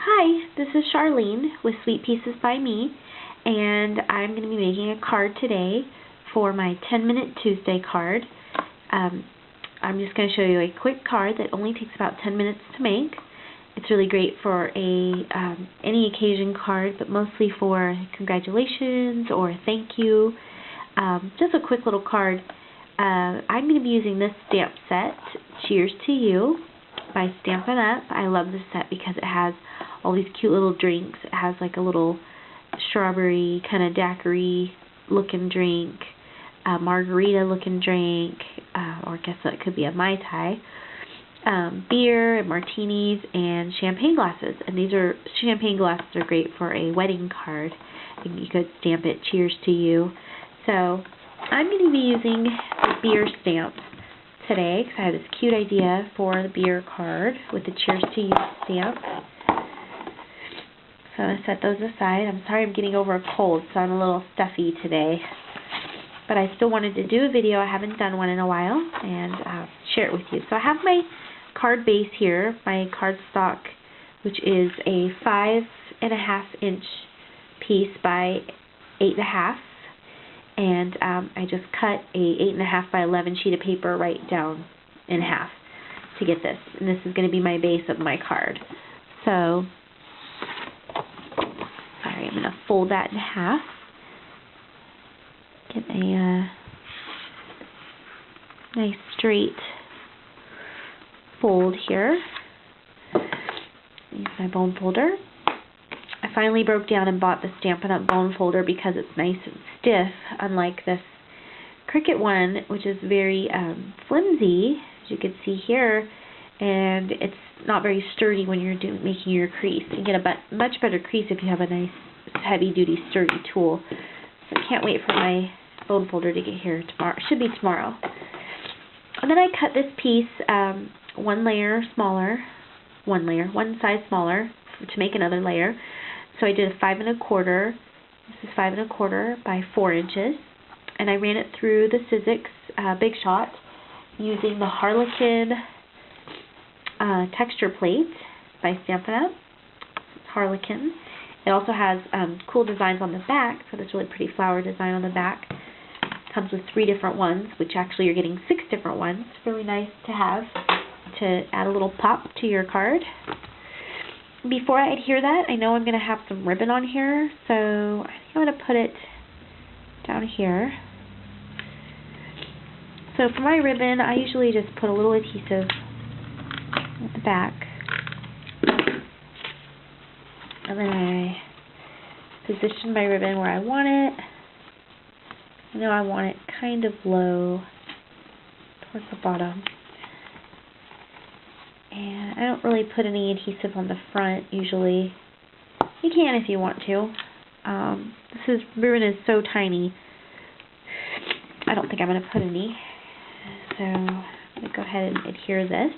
Hi, this is Charlene with Sweet Pieces by Me, and I'm going to be making a card today for my 10-Minute Tuesday card. I'm just going to show you a quick card that only takes about 10 minutes to make. It's really great for any occasion card, but mostly for congratulations or a thank you. Just a quick little card. I'm going to be using this stamp set, Cheers to You, by Stampin' Up. I love this set because it has all these cute little drinks. It has like a little strawberry kind of daiquiri looking drink, a margarita looking drink, or I guess that could be a Mai Tai, beer and martinis and champagne glasses. And these champagne glasses are great for a wedding card. And you could stamp it Cheers to You. So I'm going to be using the beer stamp today because I have this cute idea for the beer card with the Cheers to You stamp. So I'm going to set those aside. I'm sorry I'm getting over a cold, so I'm a little stuffy today. But I still wanted to do a video. I haven't done one in a while, and share it with you. So I have my card base here, my cardstock, which is a 5.5 inch piece by 8.5. And I just cut a 8.5 by 11 sheet of paper right down in half to get this. And this is going to be my base of my card. So, sorry, I'm going to fold that in half. Get a nice straight fold here. Use my bone folder. I finally broke down and bought the Stampin' Up! Bone folder because it's nice and stiff, unlike this Cricut one, which is very flimsy, as you can see here, and it's not very sturdy when you're making your crease. You get a much better crease if you have a nice, heavy-duty, sturdy tool. So I can't wait for my bone folder to get here tomorrow. It should be tomorrow. And then I cut this piece one size smaller to make another layer. So I did a 5 1/4. This is 5 1/4 by 4 inches, and I ran it through the Sizzix Big Shot using the Harlequin texture plate by Stampin' Up. It's Harlequin. It also has cool designs on the back, so this really pretty flower design on the back. It comes with 3 different ones, which actually you're getting 6 different ones. It's really nice to have to add a little pop to your card. Before I adhere that, I know I'm going to have some ribbon on here, so I think I'm going to put it down here. So for my ribbon, I usually just put a little adhesive at the back, and then I position my ribbon where I want it. I know I want it kind of low towards the bottom. And I don't really put any adhesive on the front usually. You can if you want to. This ribbon is so tiny, I don't think I'm going to put any. So I'm going to go ahead and adhere this.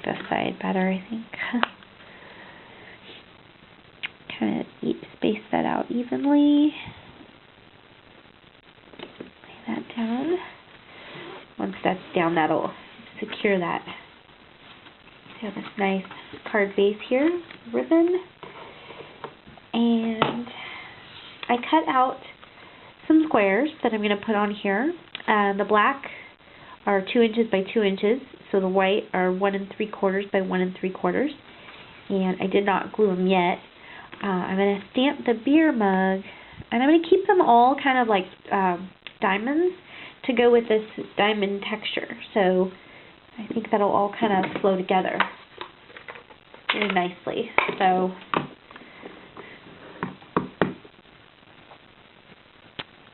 This side better, I think. Kind of space that out evenly. Lay that down. Once that's down, that'll secure that. So you have this nice card base here, ribbon, and I cut out some squares that I'm going to put on here. The black are 2 inches by 2 inches. So the white are 1 3/4 by 1 3/4, and I did not glue them yet. I'm going to stamp the beer mug, and I'm going to keep them all kind of like diamonds to go with this diamond texture. So I think that'll all kind of flow together very nicely. So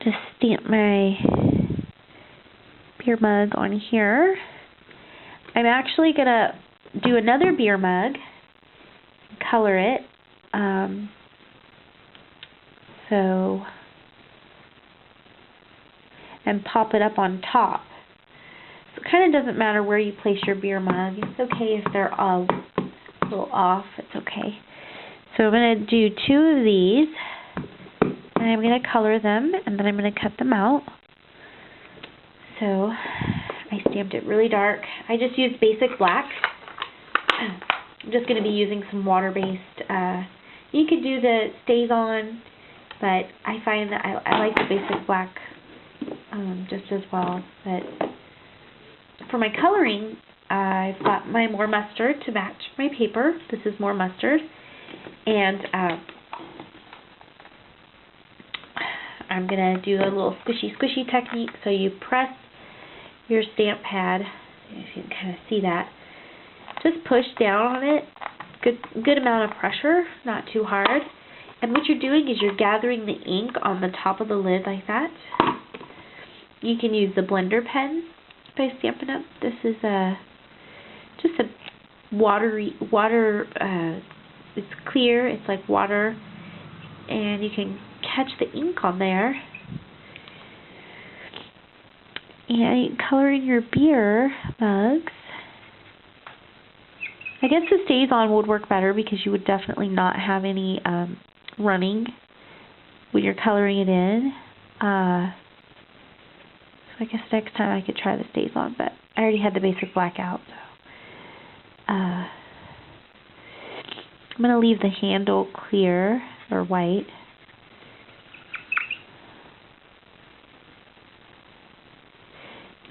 just stamp my beer mug on here. I'm actually going to do another beer mug, color it. So and pop it up on top. So it kind of doesn't matter where you place your beer mug. It's okay if they're a little off. It's okay. So I'm going to do 2 of these, and I'm going to color them, and then I'm going to cut them out. So I stamped it really dark. I just used basic black. I'm just going to be using some water-based. You could do the Stays On, but I find that I like the basic black just as well. But for my coloring, I've got my More Mustard to match my paper. This is More Mustard. And I'm going to do a little squishy technique. So you press your stamp pad, if you can kind of see that. Just push down on it, good amount of pressure, not too hard. And what you're doing is you're gathering the ink on the top of the lid like that. You can use the blender pen by Stampin' Up. This is just a water. It's clear. It's like water, and you can catch the ink on there. And coloring your beer mugs. I guess the Stays On would work better because you would definitely not have any running when you're coloring it in. So I guess next time I could try the Stays On, but I already had the basic black out. So I'm going to leave the handle clear or white.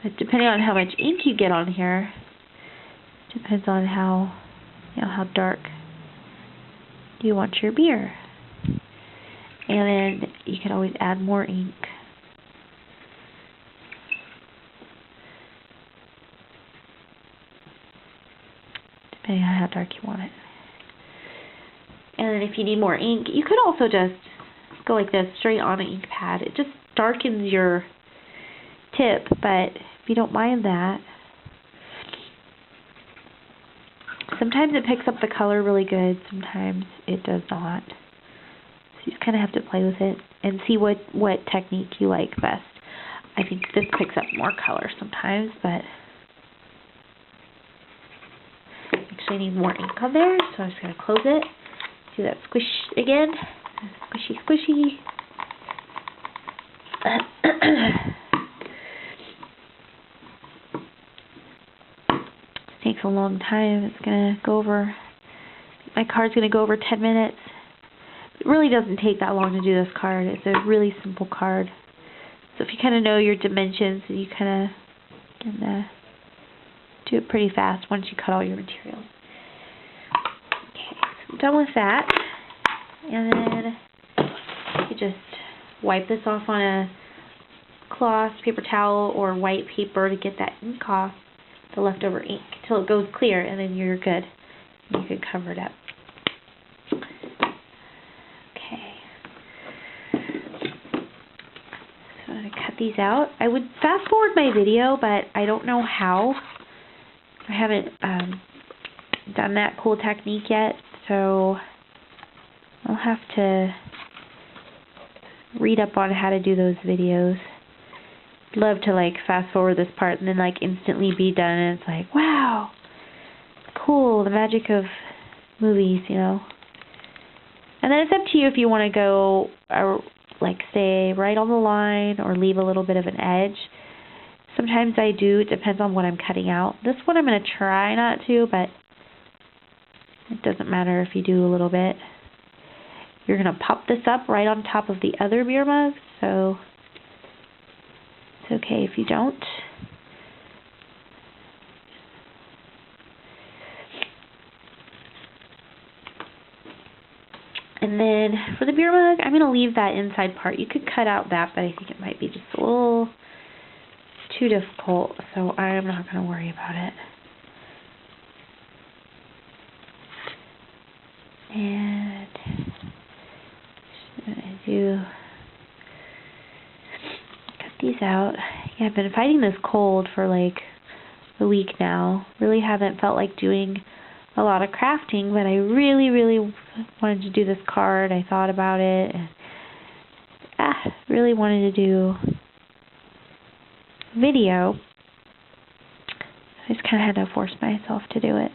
But depending on how much ink you get on here, depends on how dark you want your beer. And then you can always add more ink. Depending on how dark you want it. And then if you need more ink, you could also just go like this, straight on an ink pad. It just darkens your tip, but if you don't mind that, sometimes it picks up the color really good, sometimes it does not. So you just kind of have to play with it and see what technique you like best. I think this picks up more color sometimes, but actually I need more ink on there, so I'm just going to close it. Do that squish again. Squishy. Takes a long time. It's going to go over, my card's going to go over 10 minutes. It really doesn't take that long to do this card. It's a really simple card. So if you kind of know your dimensions, you kind of can do it pretty fast once you cut all your materials. Okay, so I'm done with that. And then you just wipe this off on a cloth, paper towel, or white paper to get that ink off, the leftover ink, till it goes clear, and then you're good. You can cover it up. Okay. So I'm going to cut these out. I would fast forward my video, but I don't know how. I haven't done that cool technique yet, so I'll have to read up on how to do those videos. Love to like fast forward this part and then like instantly be done, and it's like, wow, cool, the magic of movies, you know. And then it's up to you if you want to go like stay right on the line or leave a little bit of an edge. Sometimes I do. It depends on what I'm cutting out. This one I'm going to try not to, but it doesn't matter if you do a little bit. You're going to pop this up right on top of the other beer mug, so it's okay if you don't. And then for the beer mug, I'm going to leave that inside part. You could cut out that, but I think it might be just a little too difficult, so I'm not going to worry about it. And I'm going to cut these out. Yeah, I've been fighting this cold for like a week now. Really haven't felt like doing a lot of crafting, but I really wanted to do this card. I thought about it, and really wanted to do video. I just kind of had to force myself to do it.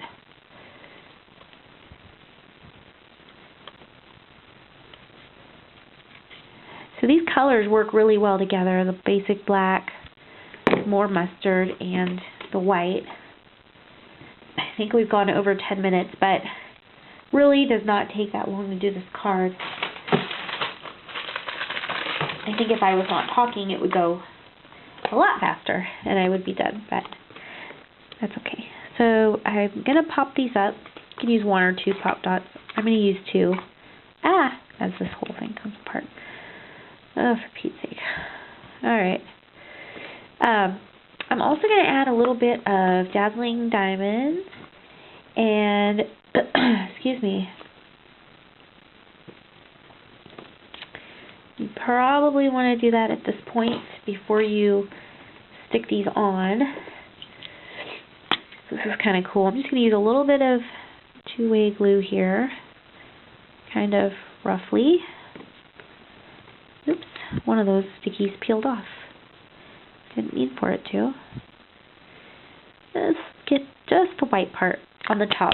So these colors work really well together, the basic black, more mustard, and the white. I think we've gone over 10 minutes, but really does not take that long to do this card. I think if I was not talking, it would go a lot faster, and I would be done, but that's okay. So I'm going to pop these up. You can use 1 or 2 pop dots. I'm going to use 2. As this whole thing comes apart. Oh, for Pete's sake. Alright. I'm also going to add a little bit of Dazzling Diamonds and, excuse me, you probably want to do that at this point before you stick these on. So this is kind of cool. I'm just going to use a little bit of two-way glue here, kind of roughly. Oops, one of those stickies peeled off. Didn't need for it to. Let's get just the white part on the top.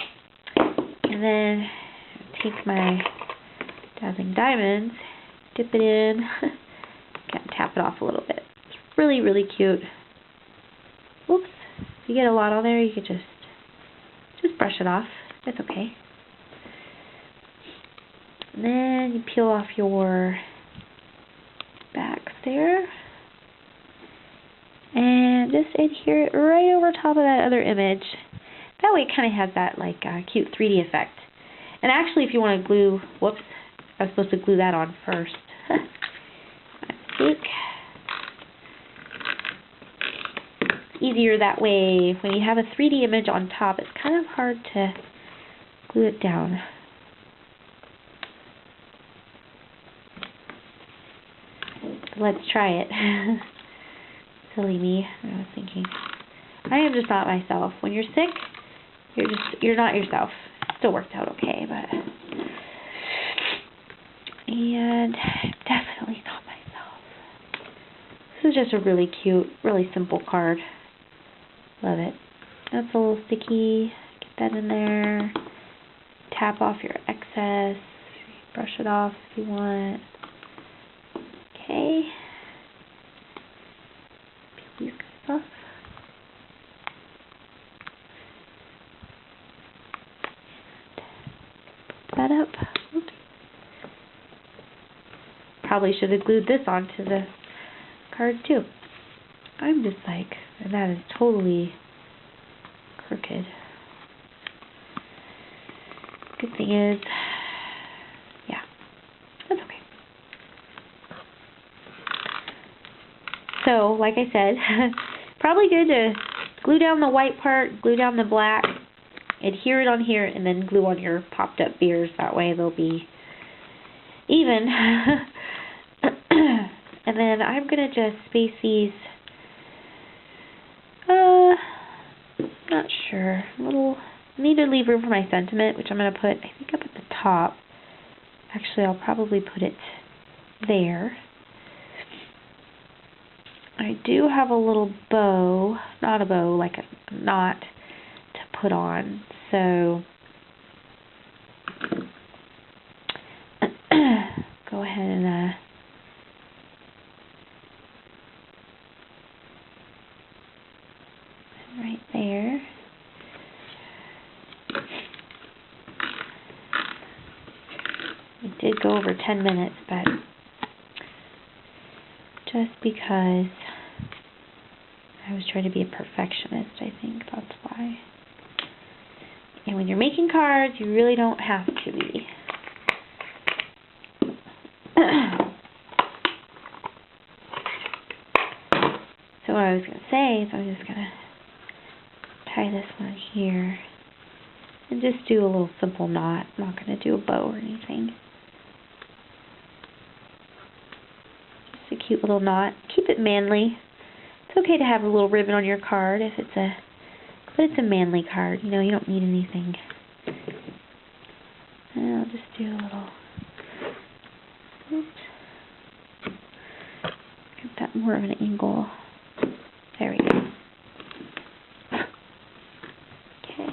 And then take my Dazzling Diamonds, dip it in, kind of tap it off a little bit. It's really, really cute. Oops, if you get a lot on there, you could just brush it off. It's okay. And then you peel off your backs there. And just adhere it right over top of that other image. That way it kind of has that like cute 3D effect. And actually if you want to glue, whoops, I was supposed to glue that on first. My mistake. It's easier that way. When you have a 3D image on top, it's kind of hard to glue it down. Let's try it. Silly me. I was thinking. I am just not myself. When you're sick, you're not yourself. It still worked out okay, but and definitely not myself. This is just a really cute, really simple card. Love it. That's a little sticky. Get that in there. Tap off your excess. Brush it off if you want. Okay. Peel these guys off. Put that up. Oops. Probably should have glued this onto the card too. I'm just like, that is totally crooked. Good thing is, yeah, that's okay. So, like I said, probably good to glue down the white part, glue down the black, adhere it on here, and then glue on your popped up beers. That way they'll be even. And then I'm going to just space these, not sure, need to leave room for my sentiment, which I'm going to put, I think, up at the top. Actually, I'll probably put it there. I do have a little bow, not a bow, like a knot to put on, so go ahead and right there. It did go over 10 minutes, but just because I was trying to be a perfectionist, I think that's why. And when you're making cards, you really don't have to be. So what I was going to say is I'm just going to tie this one here and just do a little simple knot. I'm not going to do a bow or anything. Just a cute little knot. Keep it manly. It's okay to have a little ribbon on your card if it's but it's a manly card. You know, you don't need anything. And I'll just do a little, oops. Get that more of an angle. There we go. Okay.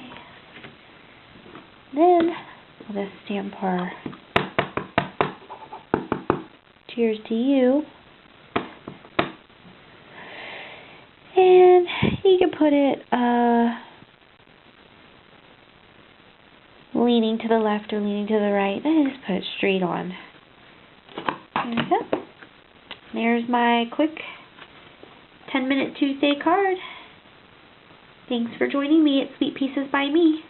Then we'll just stamp our cheers to you. And you can put it leaning to the left or leaning to the right. And just put it straight on. There we go. There's my quick 10-minute Tuesday card. Thanks for joining me at Sweet Pieces by Me.